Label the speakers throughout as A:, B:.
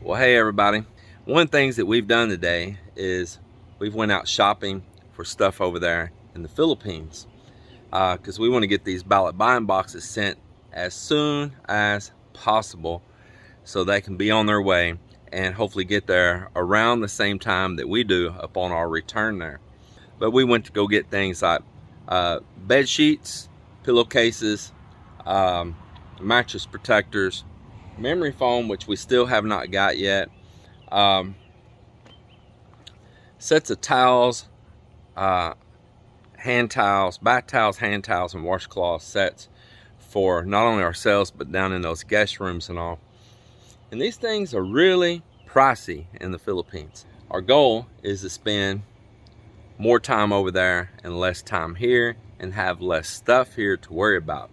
A: Well, hey everybody. One of the things that we've done today is we've went out shopping for stuff over there in the Philippines because we want to get these ballot buying boxes sent as soon as possible so they can be on their way and hopefully get there around the same time that we do upon our return there. But we went to go get things like bed sheets, pillowcases, mattress protectors, memory foam, which we still have not got yet, sets of towels, hand towels, bath towels, hand towels, and washcloth sets for not only ourselves but down in those guest rooms and all. And these things are really pricey in the Philippines. Our goal is to spend more time over there and less time here and have less stuff here to worry about.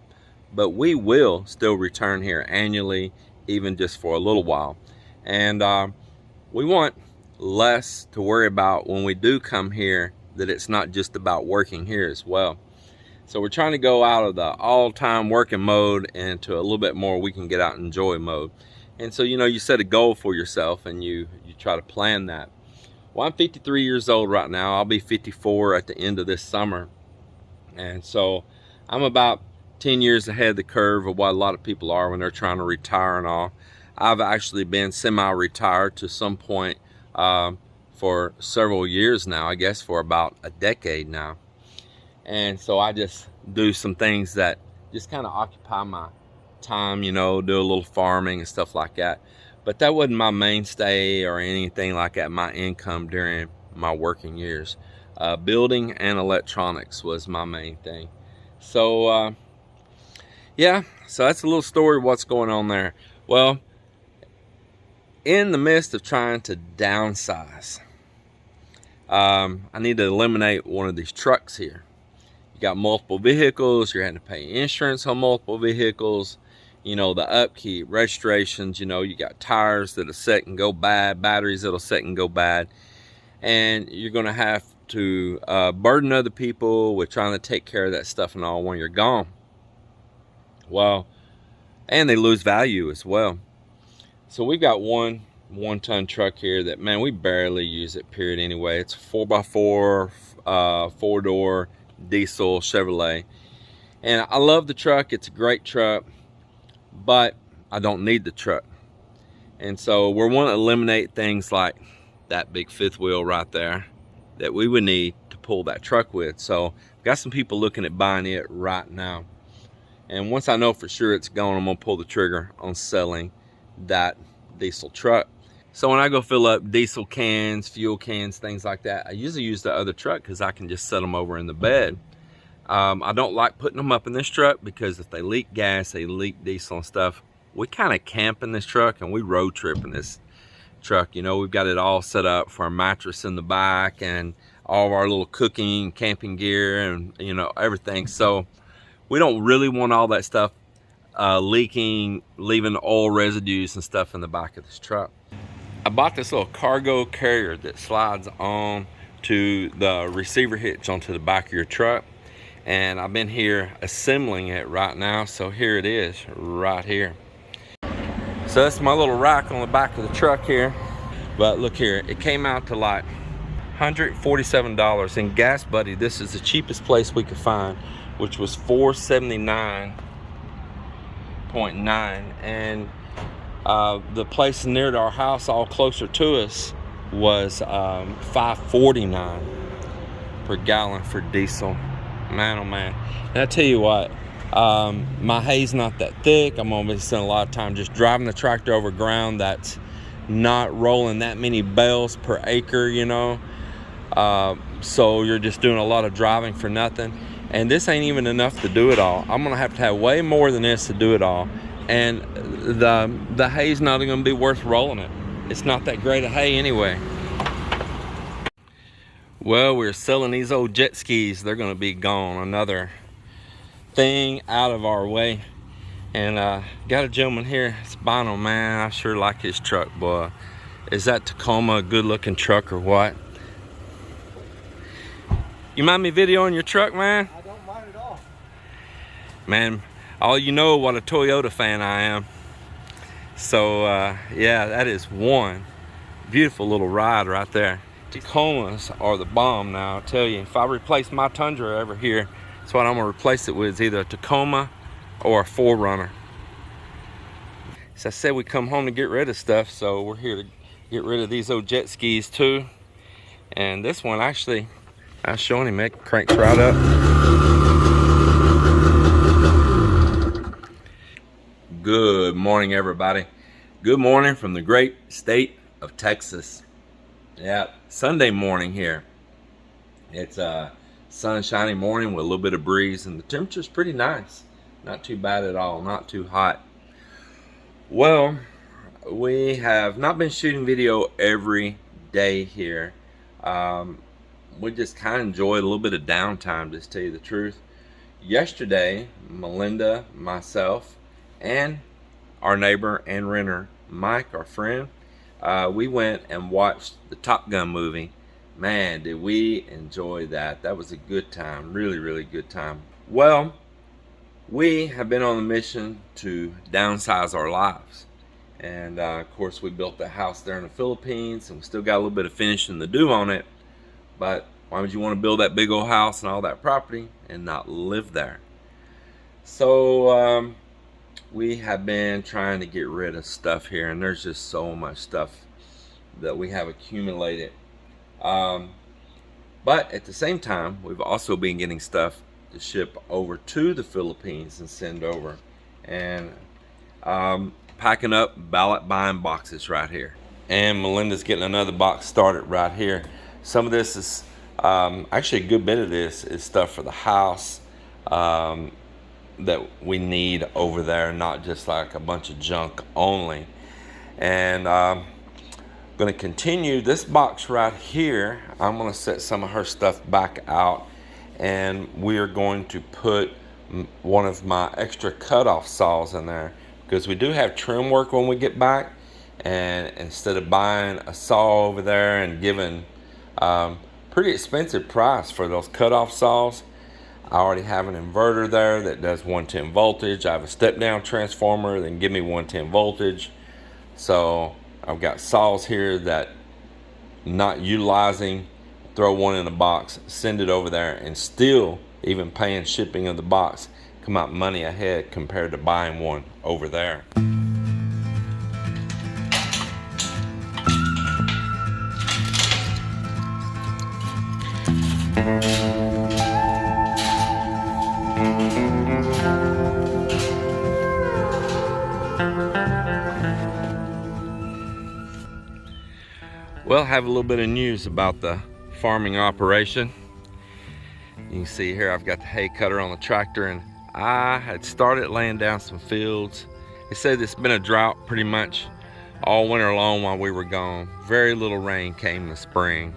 A: But we will still return here annually, even just for a little while. And we want less to worry about when we do come here, that it's not just about working here as well. So we're trying to go out of the all-time working mode into a little bit more we can get out and enjoy mode. And so, you know, you set a goal for yourself and you try to plan that. Well, I'm 53 years old right now. I'll be 54 at the end of this summer. And so I'm about 10 years ahead of the curve of what a lot of people are when they're trying to retire and all. I've actually been semi-retired to some point for several years now, I guess for about a decade now. And so I just do some things that just kind of occupy my time, you know, do a little farming and stuff like that. But that wasn't my mainstay or anything like that, my income during my working years. Building and electronics was my main thing. So yeah, so that's a little story of what's going on there. Well, in the midst of trying to downsize, I need to eliminate one of these trucks here. You got multiple vehicles, you're having to pay insurance on multiple vehicles, you know, the upkeep, registrations, you know, you got tires that'll set and go bad, batteries that'll set and go bad, and you're going to have to burden other people with trying to take care of that stuff and all when you're gone. Well, and they lose value as well. So we got one ton truck here that, man, we barely use it, period, anyway. It's a 4x4 4-door diesel Chevrolet, and I love the truck. It's a great truck, but I don't need the truck. And so we're wanting to eliminate things like that big fifth wheel right there that we would need to pull that truck with. So I've got some people looking at buying it right now. And once I know for sure it's gone, I'm gonna pull the trigger on selling that diesel truck. So when I go fill up diesel cans, fuel cans, things like that, I usually use the other truck because I can just set them over in the bed. I don't like putting them up in this truck because if they leak gas, they leak diesel and stuff. We kind of camp in this truck and we road trip in this truck. You know, we've got it all set up for a mattress in the back and all of our little cooking, camping gear, and, you know, everything. So we don't really want all that stuff leaking, leaving oil residues and stuff in the back of this truck. I bought this little cargo carrier that slides on to the receiver hitch onto the back of your truck, and I've been here assembling it right now. So here it is right here. So that's my little rack on the back of the truck here. But look here, it came out to like $147. In Gas Buddy, this is the cheapest place we could find, which was $479.9, and the place near to our house, all closer to us, was $5.49 per gallon for diesel. Man, oh man. And I tell you what, my hay's not that thick. I'm gonna be spending a lot of time just driving the tractor over ground that's not rolling that many bales per acre, you know. So you're just doing a lot of driving for nothing. And this ain't even enough to do it all. I'm gonna have to have way more than this to do it all. And the hay's not even gonna be worth rolling it. It's not that great a hay anyway. Well, we're selling these old jet skis. They're gonna be gone. Another thing out of our way. And got a gentleman here, it's buying them, man. I sure like his truck, boy. Is that Tacoma a good looking truck or what? You mind me videoing your truck, man?
B: I don't mind at all.
A: Man, all you know what a Toyota fan I am. So yeah, that is one beautiful little ride right there. Tacomas are the bomb now, I'll tell you. If I replace my Tundra over here, that's what I'm gonna replace it with, is either a Tacoma or a 4Runner. So I said we come home to get rid of stuff, so we're here to get rid of these old jet skis too. And this one actually, I was showing him, it cranks right up. Good morning, everybody. Good morning from the great state of Texas. Yeah, Sunday morning here. It's a sunshiny morning with a little bit of breeze, and the temperature's pretty nice. Not too bad at all, not too hot. Well, we have not been shooting video every day here. We just kind of enjoyed a little bit of downtime, to tell you the truth. Yesterday, Melinda, myself, and our neighbor and renter, Mike, our friend, we went and watched the Top Gun movie. Man, did we enjoy that. That was a good time, really, really good time. Well, we have been on a mission to downsize our lives. And of course, we built a house there in the Philippines, and we still got a little bit of finishing to do on it. But why would you want to build that big old house and all that property and not live there? So we have been trying to get rid of stuff here, and there's just so much stuff that we have accumulated. But at the same time, we've also been getting stuff to ship over to the Philippines and send over, and packing up ballot buying boxes right here. And Melinda's getting another box started right here. Some of this is actually a good bit of this is stuff for the house that we need over there, not just like a bunch of junk only. And I'm going to continue this box right here. I'm going to set some of her stuff back out, and we are going to put one of my extra cutoff saws in there, because we do have trim work when we get back, and instead of buying a saw over there and giving pretty expensive price for those cutoff saws, I already have an inverter there that does 110 voltage. I have a step down transformer that can give me 110 voltage. So I've got saws here that not utilizing, throw one in a box, send it over there, and still even paying shipping of the box come out money ahead compared to buying one over there. Well, I have a little bit of news about the farming operation. You can see here I've got the hay cutter on the tractor, and I had started laying down some fields. They said it's been a drought pretty much all winter long while we were gone. Very little rain came in the spring.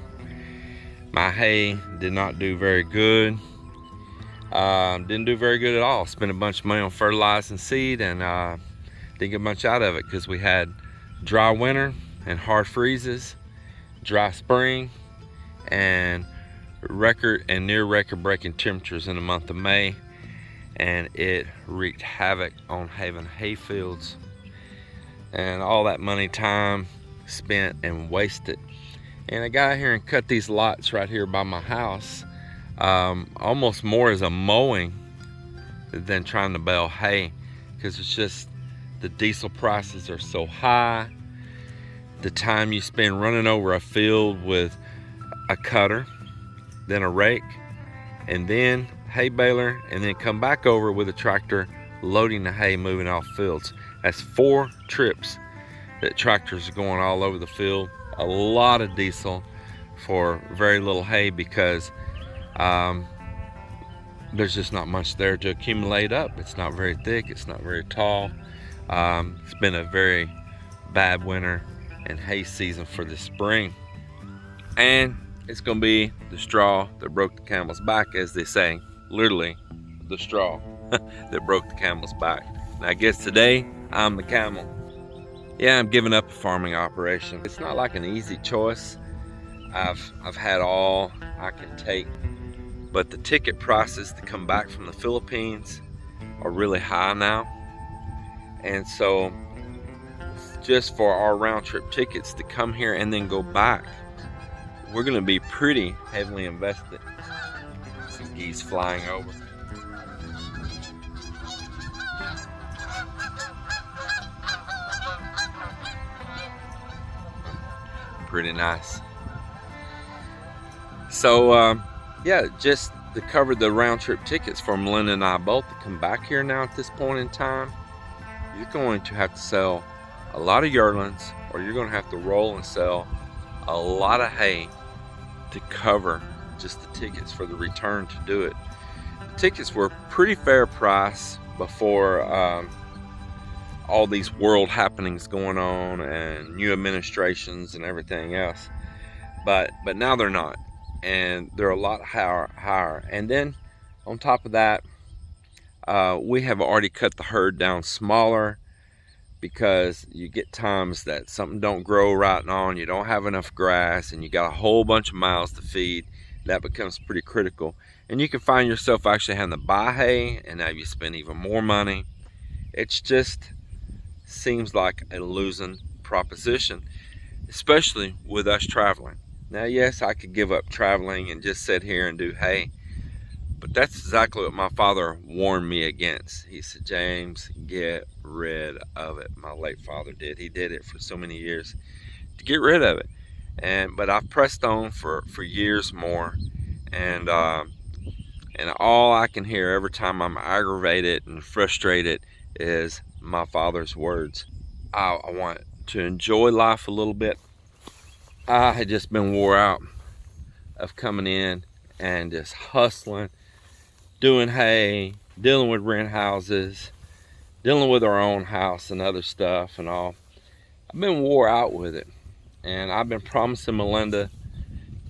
A: My hay did not do very good. Didn't do very good at all. Spent a bunch of money on fertilizing seed, and didn't get much out of it because we had dry winter and hard freezes, dry spring, and record and near record breaking temperatures in the month of May, and it wreaked havoc on having hay fields, and all that money, time spent and wasted. And I got out here and cut these lots right here by my house, almost more as a mowing than trying to bale hay, because it's just the diesel prices are so high. The time you spend running over a field with a cutter, then a rake, and then hay baler, and then come back over with a tractor loading the hay, moving off fields. That's 4 trips that tractors are going all over the field. A lot of diesel for very little hay, because there's just not much there to accumulate up. It's not very thick, it's not very tall. It's been a very bad winter and hay season for this spring, and it's gonna be the straw that broke the camel's back, as they say. Literally the straw that broke the camel's back. And I guess today I'm the camel. Yeah, I'm giving up a farming operation. It's not like an easy choice. I've had all I can take, but the ticket prices to come back from the Philippines are really high now, and so just for our round-trip tickets to come here and then go back. We're gonna be pretty heavily invested. Some geese flying over. Pretty nice. So yeah, just to cover the round-trip tickets for Melinda and I both to come back here now at this point in time, you're going to have to sell a lot of yearlings, or you're going to have to roll and sell a lot of hay to cover just the tickets for the return to do it. The tickets were pretty fair price before all these world happenings going on and new administrations and everything else, but now they're not, and they're a lot higher. And then on top of that, we have already cut the herd down smaller, because you get times that something don't grow right now and you don't have enough grass and you got a whole bunch of miles to feed. That becomes pretty critical, and you can find yourself actually having to buy hay, and now you spend even more money. It's just seems like a losing proposition, especially with us traveling. Now, yes, I could give up traveling and just sit here and do hay, but that's exactly what my father warned me against. He said, James, get rid of it. My late father did. He did it for so many years to get rid of it. But I've pressed on for years more, and all I can hear every time I'm aggravated and frustrated is my father's words. I want to enjoy life a little bit. I had just been wore out of coming in and just hustling, doing hay, dealing with rent houses, dealing with our own house and other stuff and all. I've been wore out with it, and I've been promising Melinda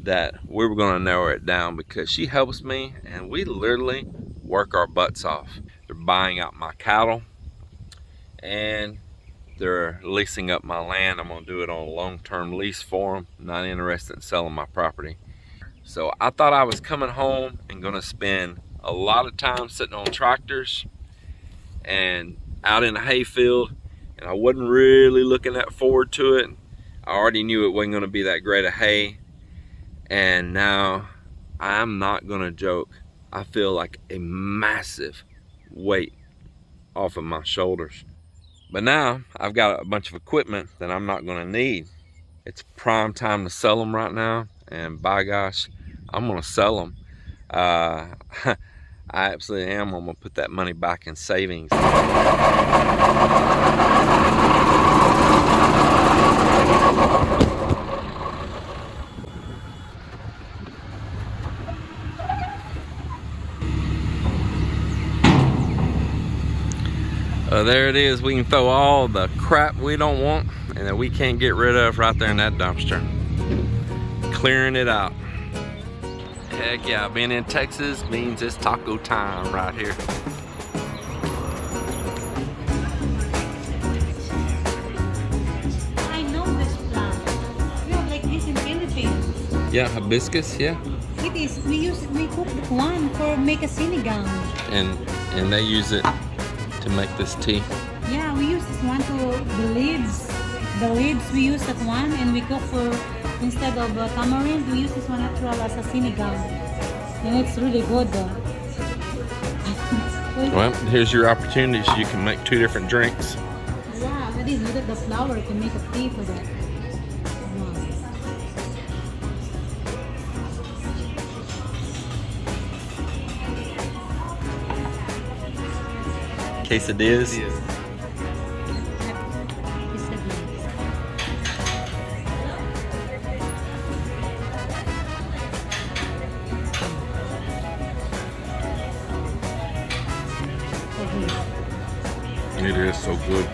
A: that we were going to narrow it down, because she helps me and we literally work our butts off. They're buying out my cattle and they're leasing up my land. I'm going to do it on a long-term lease for them. I'm not interested in selling my property. So I thought I was coming home and going to spend a lot of time sitting on tractors and out in the hayfield, and I wasn't really looking that forward to it. I already knew it wasn't going to be that great of hay, and now I'm not going to joke. I feel like a massive weight off of my shoulders. But now I've got a bunch of equipment that I'm not going to need. It's prime time to sell them right now, and by gosh, I'm going to sell them. I absolutely am. I'm going to put that money back in savings. There it is. We can throw all the crap we don't want and that we can't get rid of right there in that dumpster. Clearing it out. Heck yeah, being in Texas means it's taco time right here.
B: I know this plant. We have like this in Philippines.
A: Yeah, hibiscus, yeah.
B: It is. We cook one for make a sinigang.
A: And they use it to make this tea.
B: Yeah, we use this one to the leaves. The leaves we use that one, and we cook for, instead of tamarind, we use this one natural as a sinigang, and it's really good though.
A: Well, here's your opportunities. You can make two different drinks.
B: Yeah, that is with the flour to make a tea for that.
A: Quesadillas. It is so good.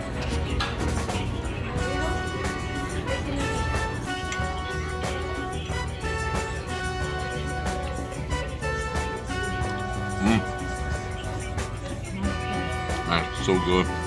A: That's so good.